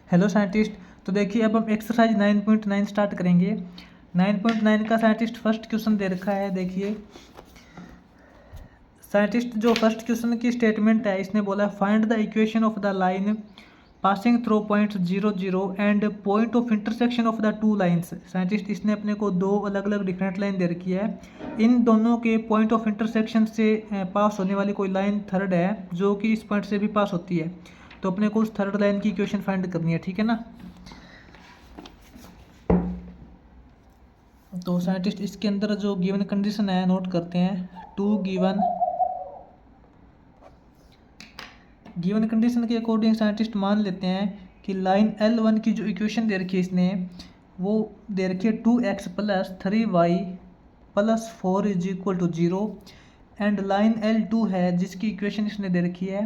Hello scientist. तो देखिए अब हम एक्सरसाइज 9.9 स्टार्ट करेंगे। 9.9 का साइंटिस्ट फर्स्ट क्वेश्चन दे रखा है। देखिए साइंटिस्ट जो फर्स्ट क्वेश्चन की स्टेटमेंट है, इसने बोला find the equation of the line passing through point 0 0 and point of intersection of the two lines. Scientist इसने अपने को दो अलग अलग डिफरेंट लाइन दे रखी है। इन दोनों के पॉइंट ऑफ इंटरसेक्शन से पास होने वाली कोई लाइन थर्ड है जो कि इस पॉइंट से भी पास होती है। तो अपने को उस थर्ड लाइन की इक्वेशन फाइंड करनी है, ठीक है ना। तो साइंटिस्ट इसके अंदर जो गिवन कंडीशन है नोट करते हैं। टू गिवन कंडीशन के अकॉर्डिंग साइंटिस्ट मान लेते हैं कि लाइन L1 की जो इक्वेशन दे रखी है इसने, वो दे रखी है 2x + 3y + 4 = 0 and line L2 है जिसकी इक्वेशन इसने दे रखी है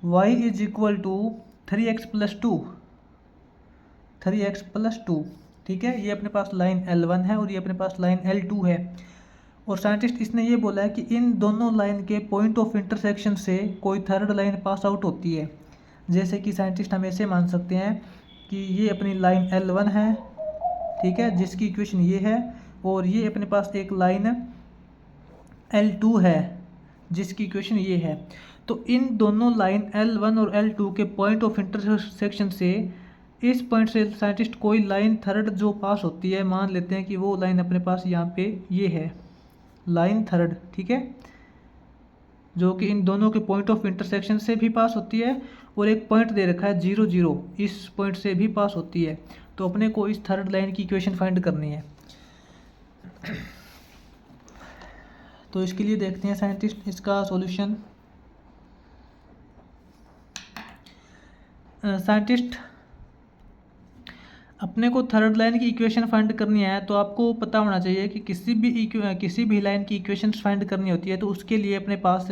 y = 3x + 2। ठीक है, ये अपने पास लाइन L1 है और ये अपने पास लाइन L2 है। और साइंटिस्ट इसने ये बोला है कि इन दोनों लाइन के पॉइंट ऑफ इंटरसेक्शन से कोई थर्ड लाइन पास आउट होती है। जैसे कि साइंटिस्ट हम ऐसे मान सकते हैं कि ये अपनी लाइन L1 है, ठीक है, जिसकी इक्वेशन ये है, और ये अपने पास एक लाइन L2 है जिसकी इक्वेशन ये है। तो इन दोनों लाइन L1 और L2 के पॉइंट ऑफ इंटरसेक्शन से इस पॉइंट से साइंटिस्ट कोई लाइन थर्ड जो पास होती है, मान लेते हैं कि वो लाइन अपने पास यहाँ पे ये है लाइन थर्ड, ठीक है, जो कि इन दोनों के पॉइंट ऑफ इंटरसेक्शन से भी पास होती है और एक पॉइंट दे रखा है 0 0, इस पॉइंट से भी पास होती है। तो अपने को इस थर्ड लाइन की इक्वेशन फाइंड करनी है। तो इसके लिए देखते हैं साइंटिस्ट इसका सॉल्यूशन। साइंटिस्ट अपने को थर्ड लाइन की इक्वेशन फाइंड करनी है तो आपको पता होना चाहिए कि किसी भी लाइन की इक्वेशन फाइंड करनी होती है तो उसके लिए अपने पास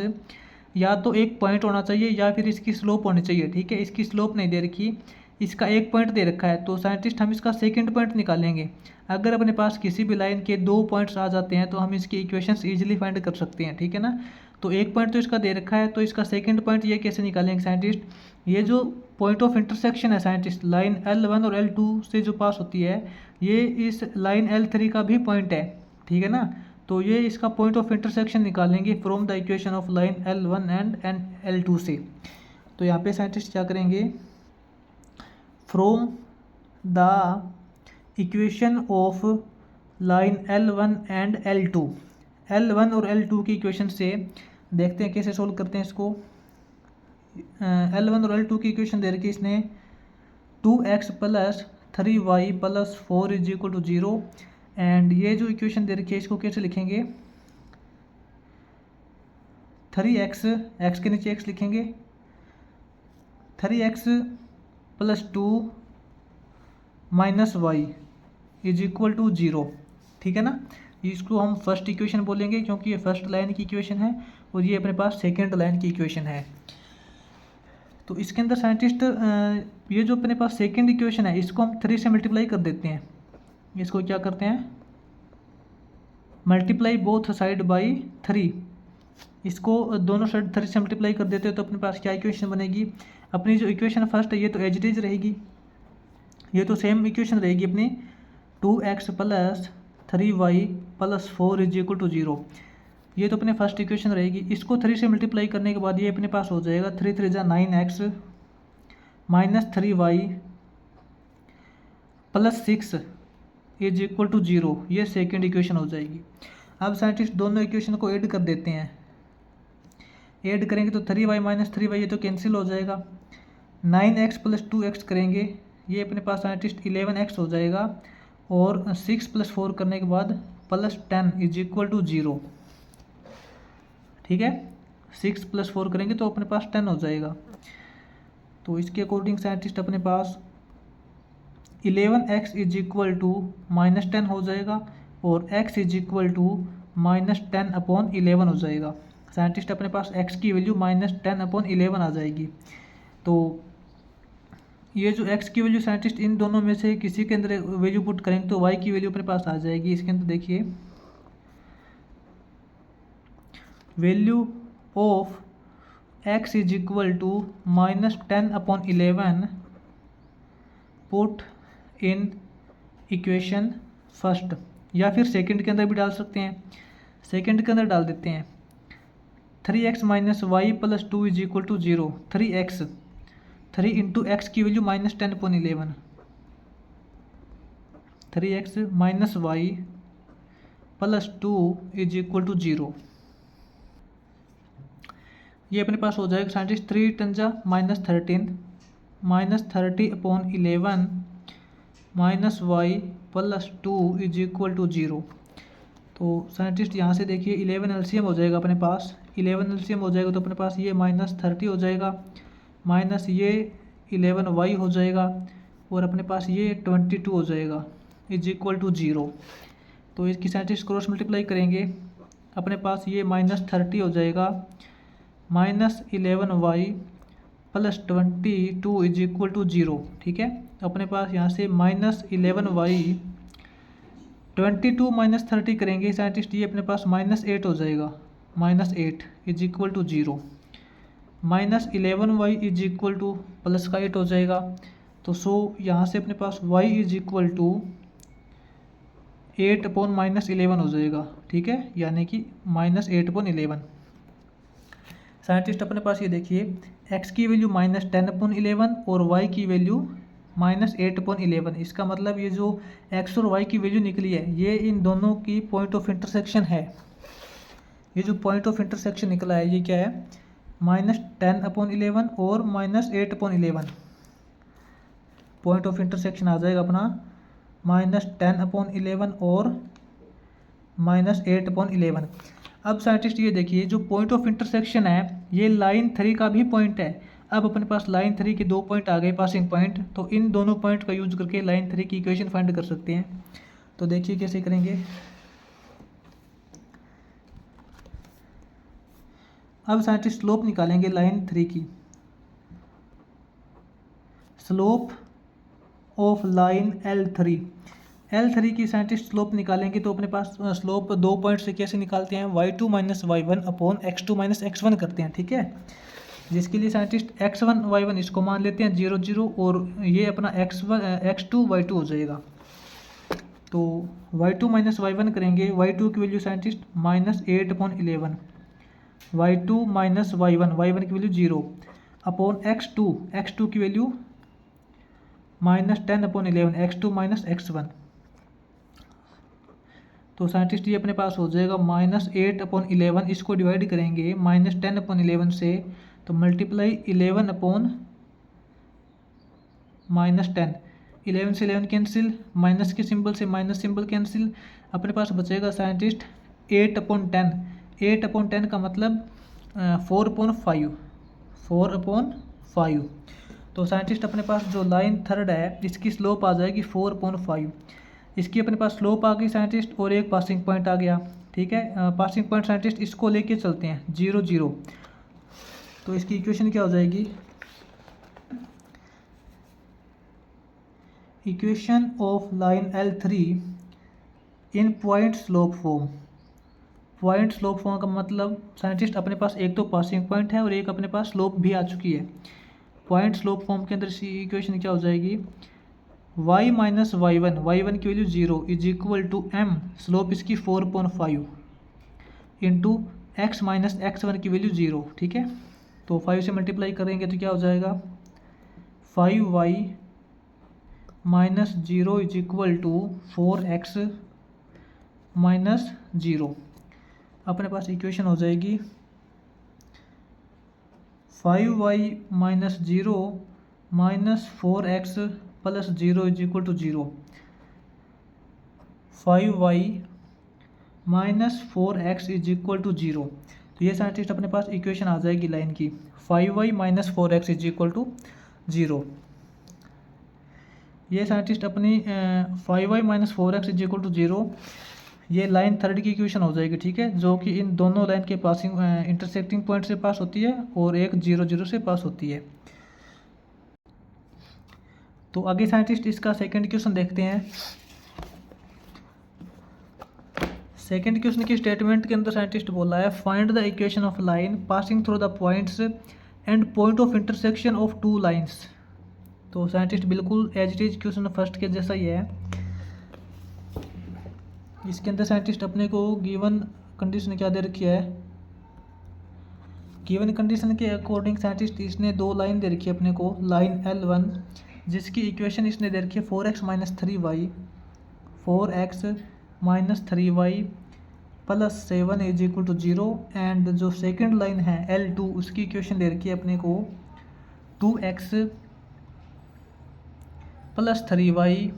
या तो एक पॉइंट होना चाहिए या फिर इसकी स्लोप होनी चाहिए। ठीक है, इसकी स्लोप नहीं दे रखी, इसका एक पॉइंट दे रखा है, तो साइंटिस्ट हम इसका सेकंड पॉइंट निकालेंगे। अगर अपने पास किसी भी लाइन के दो पॉइंट्स आ जाते हैं तो हम इसकी इक्वेशंस इजीली फाइंड कर सकते हैं, ठीक है ना। तो एक पॉइंट तो इसका दे रखा है, तो इसका सेकंड पॉइंट ये कैसे निकालेंगे साइंटिस्ट। ये जो पॉइंट ऑफ इंटरसेक्शन है साइंटिस्ट लाइन L1 और L2 से जो पास होती है, ये इस लाइन L3 का भी पॉइंट है, ठीक है ना। तो ये इसका पॉइंट ऑफ इंटरसेक्शन निकालेंगे from the equation of line L1 and L2 से। तो यहाँ पे साइंटिस्ट क्या करेंगे, from the equation of line L1 and L2, L1 और L2 की इक्वेशन से देखते हैं कैसे सोल्व करते हैं इसको। L1 और L2 की इक्वेशन दे रखी है इसने 2x + 3y + 4 = 0 एंड ये जो इक्वेशन दे रखी है इसको कैसे लिखेंगे, 3x, x के नीचे x लिखेंगे, 3x + 2 - y = 0, ठीक है ना। इसको हम फर्स्ट इक्वेशन बोलेंगे क्योंकि ये फर्स्ट लाइन की इक्वेशन है और ये अपने पास सेकेंड लाइन की इक्वेशन है। तो इसके अंदर साइंटिस्ट ये जो अपने पास सेकेंड इक्वेशन है इसको हम 3 से मल्टीप्लाई कर देते हैं। इसको क्या करते हैं, मल्टीप्लाई बोथ साइड बाई 3, इसको दोनों साइड 3 से मल्टीप्लाई कर देते हैं तो अपने पास क्या इक्वेशन बनेगी। अपनी जो इक्वेशन फर्स्ट है ये तो एज इट इज रहेगी, ये तो सेम इक्वेशन रहेगी अपनी 2x + 3y + 4 = 0, ये तो अपने फर्स्ट इक्वेशन रहेगी। इसको 3 से मल्टीप्लाई करने के बाद ये अपने पास हो जाएगा 3 3 = 9x - 3y + 6 = 0, ये सेकेंड इक्वेशन हो जाएगी। अब साइंटिस्ट दोनों इक्वेशन को ऐड कर देते हैं। ऐड करेंगे तो 3y - 3y ये तो कैंसिल हो जाएगा, 9x + 2x करेंगे, ये अपने पास साइंटिस्ट 11x हो जाएगा, और 6 + 4 करने के बाद +10 = 0, ठीक है। 6 + 4 करेंगे तो अपने पास 10 हो जाएगा। तो इसके अकॉर्डिंग साइंटिस्ट अपने पास 11x = -10 हो जाएगा और x = -10/11 हो जाएगा। साइंटिस्ट अपने पास x की वैल्यू -10/11 आ जाएगी। तो ये जो x की वैल्यू साइंटिस्ट इन दोनों में से किसी के अंदर वैल्यू पुट करेंगे तो y की वैल्यू अपने पास आ जाएगी। इसके अंदर देखिए value of x = -10/11 put in equation first, या फिर सेकंड के अंदर भी डाल सकते हैं। सेकंड के अंदर डाल देते हैं 3x minus Y plus 2 is equal to 0। 3 into X की value -10/11, 3x minus Y plus 2 is equal to 0। ये अपने पास हो जाएगा साइंटिस्ट 3 टंजा -13 -30/11 minus Y plus 2 is equal to 0। तो साइंटिस्ट यहाँ से देखिए 11 एलसीएम हो जाएगा अपने पास। 11 एलसीएम हो जाएगा तो अपने पास ये -30 हो जाएगा, माइनस ये 11 वाई हो जाएगा, और अपने पास ये 22 हो जाएगा इज इक्वल टू 0। तो इसकी साइंटिस्ट क्रॉस मल्टीप्लाई करेंगे, अपने पास ये -30 हो जाएगा, -11 y plus 22 is equal to 0। ठीक है, अपने पास यहाँ से -11 वाई 22 -30 करेंगे साइंटिस्ट, ये अपने पास -8 हो जाएगा, -8 is equal to 0। -11 y is equal to plus का 8 हो जाएगा, तो यहाँ से अपने पास y इज इक्वल टू 8/-11 हो जाएगा। ठीक है, यानी कि -8/11। साइंटिस्ट अपने पास ये देखिए x की वैल्यू -10/11 और y की वैल्यू -8/11। इसका मतलब ये जो x और y की वैल्यू निकली है ये इन दोनों की पॉइंट ऑफ इंटरसेक्शन है। ये जो पॉइंट ऑफ इंटरसेक्शन निकला है ये क्या है, -10/11 और -8/11। पॉइंट ऑफ इंटरसेक्शन आ जाएगा अपना -10/11 और -8/11। अब साइंटिस्ट ये देखिए जो पॉइंट ऑफ इंटरसेक्शन है ये लाइन 3 का भी पॉइंट है। अब अपने पास लाइन 3 के 2 पॉइंट आ गए पासिंग पॉइंट, तो इन दोनों पॉइंट का यूज करके लाइन 3 की इक्वेशन फाइंड कर सकते हैं। तो देखिए कैसे करेंगे। अब साइंटिस्ट स्लोप निकालेंगे लाइन 3 की। स्लोप ऑफ लाइन L3 की साइंटिस्ट स्लोप निकालेंगे तो अपने पास स्लोप 2 पॉइंट से कैसे निकालते हैं, y2 - y1/x2 - x1 करते हैं। ठीक है, जिसके लिए साइंटिस्ट x1 y1 इसको मान लेते हैं 0 0, और ये अपना x2 y2 हो जाएगा। तो y2 - y1 करेंगे, y2 की वैल्यू साइंटिस्ट -8/11, y2 - y1 की वैल्यू 0 अपॉन x2 की वैल्यू -10/11, x2 - x1। तो साइंटिस्ट ये अपने पास हो जाएगा -8/11। इसको डिवाइड करेंगे -10/11 से, तो मल्टीप्लाई 11/-10, 11 से 11 कैंसिल, माइनस के सिंबल से माइनस सिंबल कैंसिल, अपने पास बचेगा साइंटिस्ट 8/10। 8/10 का मतलब 4/5। तो साइंटिस्ट अपने पास जो लाइन 3 है इसकी स्लोप आ जाएगी 4/5। इसकी अपने पास स्लोप आ गई साइंटिस्ट, और एक पासिंग पॉइंट आ गया। ठीक है, पासिंग पॉइंट साइंटिस्ट इसको लेके चलते हैं 0 0। तो इसकी इक्वेशन क्या हो जाएगी, equation of line L3 in point slope form. Point slope form का मतलब साइंटिस्ट अपने पास एक तो पासिंग पॉइंट है और एक अपने पास स्लोप भी आ चुकी है। पॉइंट स्लोप फॉर्म के अंदर इसकी इक्वेशन क्या हो जाएगी, y - y1 की value 0 is equal to m, slope इसकी 4/5 इंटू x - x1 की वैल्यू 0। ठीक है, तो 5 से मल्टीप्लाई करेंगे तो क्या हो जाएगा, 5y - 0 is equal to 4x - 0। अपने पास इक्वेशन हो जाएगी 5y - 0 - 4x + 0 is equal to 0। 5y - 4x is equal to 0। तो ये साइंटिस्ट अपने पास इक्वेशन आ जाएगी लाइन की, 5y - 4x is equal to 0। ये साइंटिस्ट अपनी 5y - 4x is equal to 0 ये लाइन 3 की इक्वेशन हो जाएगी। ठीक है, जो कि इन दोनों लाइन के पासिंग इंटरसेक्टिंग पॉइंट से पास होती है और एक 0 0 से पास होती है। तो आगे साइंटिस्ट इसका सेकंड क्वेश्चन देखते हैं। सेकंड क्वेश्चन की स्टेटमेंट के अंदर साइंटिस्ट बोला है find the equation of line passing through the points and point of intersection of 2 lines. तो साइंटिस्ट बिल्कुल as it is question first के जैसा ही है। इसके अंदर साइंटिस्ट अपने को गिवन कंडीशन क्या दे रखी है, गिवन कंडीशन के अकॉर्डिंग साइंटिस्ट इसने दो लाइन दे रखी है अपने को, लाइन L1 जिसकी इक्वेशन इसने दे रखी है 4x - 3y, 4x - 3y + 7 = 0। And जो सेकंड लाइन है L2 उसकी इक्वेशन दे रखी है अपने को 2x + 3y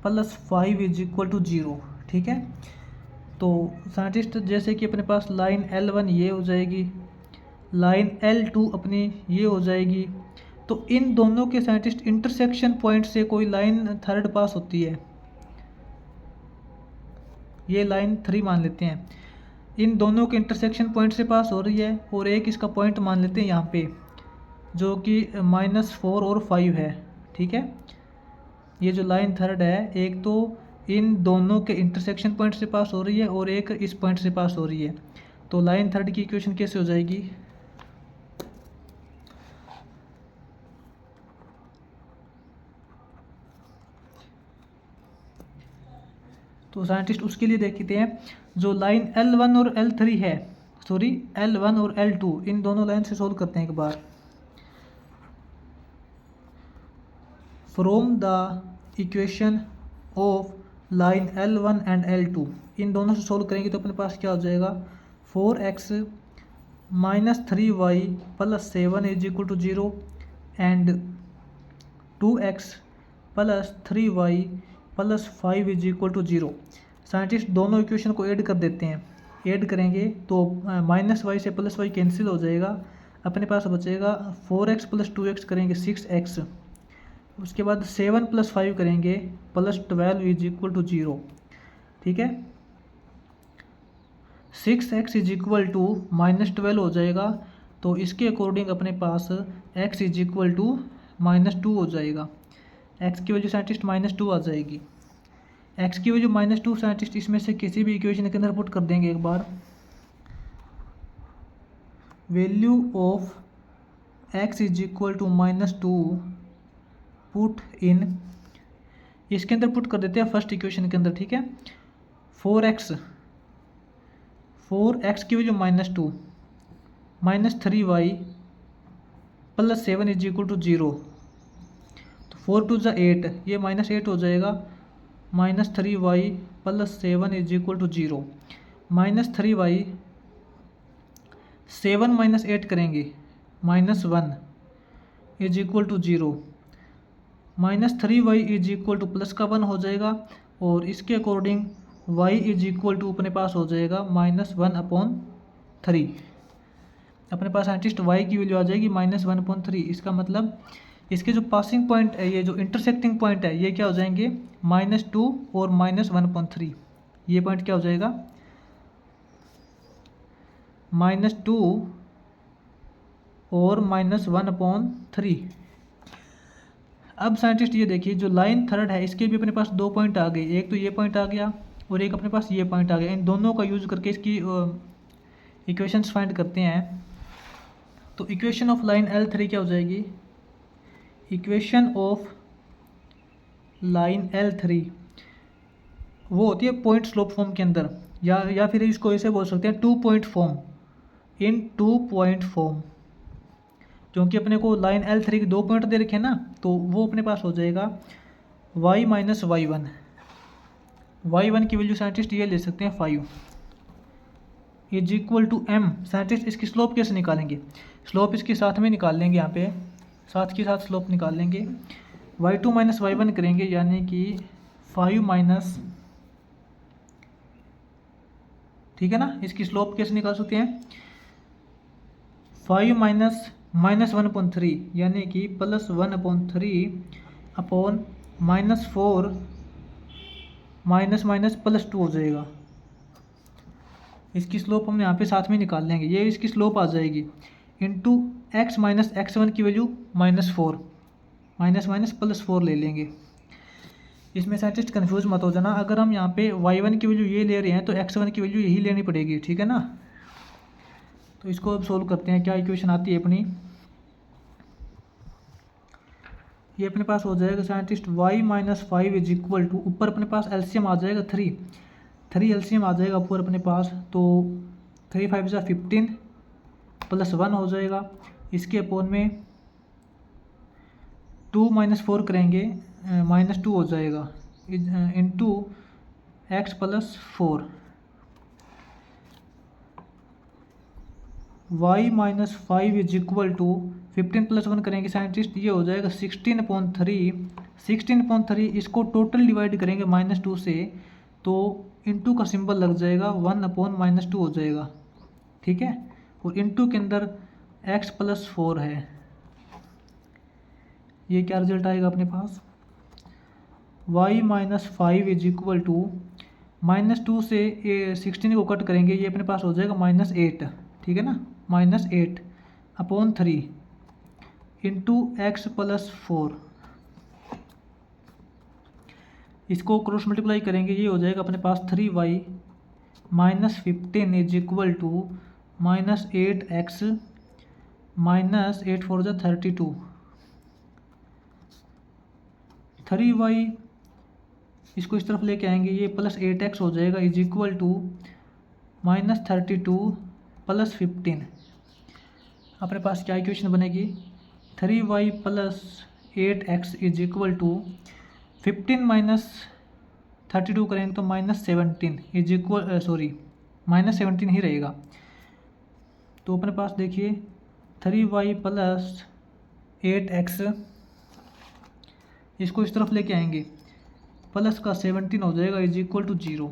+ 5 = 0। ठीक है, तो साइंटिस्ट जैसे कि अपने पास लाइन L1 ये हो जाएगी, लाइन L2 अपनी ये हो जाएगी, तो इन दोनों के साइंटिस्ट इंटरसेक्शन पॉइंट से कोई लाइन थर्ड पास होती है, ये लाइन 3 मान लेते हैं, इन दोनों के इंटरसेक्शन पॉइंट से पास हो रही है, और एक इसका पॉइंट मान लेते हैं यहाँ पे जो कि -4 और 5 है। ठीक है, ये जो लाइन थर्ड है एक तो इन दोनों के इंटरसेक्शन पॉइंट से पास हो रही है और एक इस पॉइंट से पास हो रही है, तो लाइन थर्ड की इक्वेशन कैसे हो जाएगी, तो साइंटिस्ट उसके लिए देखते हैं जो लाइन L1 और L3 है, सॉरी L1 और L2 इन दोनों लाइन से सोल्व करते हैं एक बार। From the equation of line L1 and L2 इन दोनों से सोल्व करेंगे तो अपने पास क्या हो जाएगा, 4x - 3y + 7 = 0 and 2x + 3y + 5 = 0। Scientist दोनों इक्वेशन को ऐड कर देते हैं, ऐड करेंगे तो -y से +y कैंसिल हो जाएगा, अपने पास बचेगा 4x + 2x करेंगे 6x, उसके बाद 7 + 5 करेंगे +12 = 0। ठीक है, 6x = -12 हो जाएगा, तो इसके अकॉर्डिंग अपने पास x = -2 हो जाएगा, x की वजह साइंटिस्ट -2 आ जाएगी, x की वजह -2 साइंटिस्ट इसमें से किसी भी इक्वेशन के अंदर पुट कर देंगे एक बार, value of x = -2 put in, इसके अंदर पुट कर देते हैं फर्स्ट इक्वेशन के अंदर। ठीक है, 4x की वैल्यू -2 -3y + 7 = 0, तो 4 2 = 8, ये -8 हो जाएगा, -3y + 7 = 0, -3y 7 - 8 करेंगे -1 = 0, -3y + का 1 हो जाएगा, और इसके अकॉर्डिंग y = अपने पास हो जाएगा -1/3, अपने पास साइंटिस्ट y की वैल्यू आ जाएगी -1/3। इसका मतलब इसके जो पासिंग पॉइंट है, ये जो इंटरसेक्टिंग पॉइंट है, ये क्या हो जाएंगे -2 और -1/3, ये पॉइंट क्या हो जाएगा -2 और -1/3। अब साइंटिस्ट ये देखिए जो लाइन थर्ड है इसके भी अपने पास दो पॉइंट आ गए, एक तो ये पॉइंट आ गया और एक अपने पास ये पॉइंट आ गया, इन दोनों का यूज करके इसकी इक्वेशंस फाइंड करते हैं। तो इक्वेशन ऑफ लाइन L3 क्या हो जाएगी, इक्वेशन ऑफ लाइन L3 वो होती है पॉइंट स्लोप फॉर्म के अंदर, या फिर इसको ऐसे बोल सकते हैं 2 पॉइंट फॉर्म, इन 2 पॉइंट फॉर्म, क्योंकि अपने को लाइन L3 के 2 पॉइंट दे रखे हैं ना, तो वो अपने पास हो जाएगा y - y1, y1 की वैल्यू साइंटिस्ट ये ले सकते हैं 5 = m। साइंटिस्ट इसकी स्लोप कैसे निकालेंगे, स्लोप इसके साथ में निकाल लेंगे, यहाँ पे साथ के साथ स्लोप निकाल लेंगे, y2 - y1 करेंगे, यानी कि 5 ठीक है ना, इसकी स्लोप कैसे निकाल सकते हैं, 5 -1/3 यानी कि +1/3 अपॉन -4 +2 हो जाएगा, इसकी स्लोप हम यहाँ पे साथ में निकाल लेंगे, ये इसकी स्लोप आ जाएगी इंटू x - x1 की वैल्यू -4, +4 ले लेंगे। इसमें साइंटिस्ट कंफ्यूज मत हो जाना, अगर हम यहाँ पे y1 की वैल्यू ये ले रहे हैं तो x1 की वैल्यू यही लेनी पड़ेगी, ठीक है ना। तो इसको अब सोल्व करते हैं, क्या इक्वेशन आती है अपनी, ये अपने पास हो जाएगा scientist y-5 is equal to, ऊपर अपने पास एलसीएम आ जाएगा 3 एलसीएम आ जाएगा ऊपर अपने पास, तो 3 5 जा 15 प्लस 1 हो जाएगा। इसके अपोन में 2 - 4 करेंगे, -2 हो जाएगा into x plus 4, y-5 is equal to 15 plus 1 करेंगे साइंटिस्ट, ये हो जाएगा 16/3। 16/3 इसको टोटल डिवाइड करेंगे -2 से, तो इंटू का सिंबल लग जाएगा 1/-2 हो जाएगा, ठीक है। और इंटू के अंदर x प्लस 4 है, ये क्या रिजल्ट आएगा अपने पास, y-5 इज इक्वल टू -2 से 16 को कट करेंगे, ये अपने पास हो जाएगा -8, ठीक है ना, -8/3 इंटू x प्लस 4। इसको क्रॉस मल्टीप्लाई करेंगे, ये हो जाएगा अपने पास 3y - 15 is equal to -8x -8 4 जा 32। 3y इसको इस तरफ लेके आएंगे, ये प्लस 8x हो जाएगा इज इक्वल टू -32 प्लस 15। अपने पास क्या इक्वेशन बनेगी, 3y plus 8x is equal to 15 - 32 करेंगे तो -17 इज इक्वल -17 ही रहेगा। तो अपने पास देखिए 3y प्लस 8x, इसको इस तरफ लेके आएंगे, प्लस का 17 हो जाएगा इज इक्वल टू 0।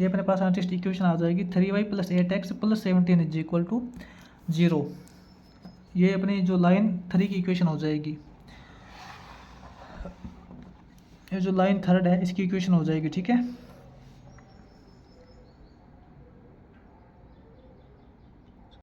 ये अपने पास आर्टिस्ट इक्वेशन आ जाएगी 3y plus 8x plus 17 is equal to 0। ये अपनी जो लाइन 3 की इक्वेशन हो जाएगी। ये जो लाइन 3 है इसकी इक्वेशन हो जाएगी, ठीक है।